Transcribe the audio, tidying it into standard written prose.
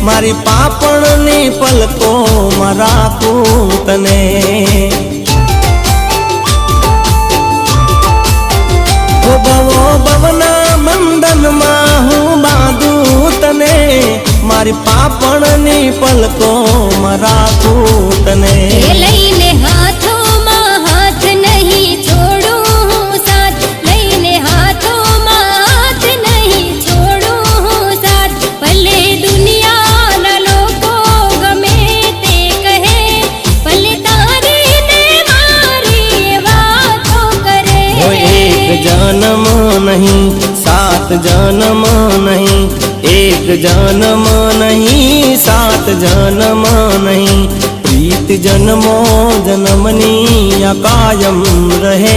मारी पापणनी पलको में राखूं तने। ओ भवो भवना बंधन में हूँ बांधू तने, मारी पापणनी पलको में राखूं तने। लईने हाथों में हाथ नहीं छोड़ूं साथ, लईने हाथों में हाथ नहीं छोड़ूं साथ। भले दुनिया न लोगो गमे ते कहे, भले तारी ने मारी बातों करे। वो एक जन्म नहीं सात जन्म नहीं, एक जन्म नहीं सात जन्म नहीं, प्रीत जन्मों जन्मनी या कायम रहे।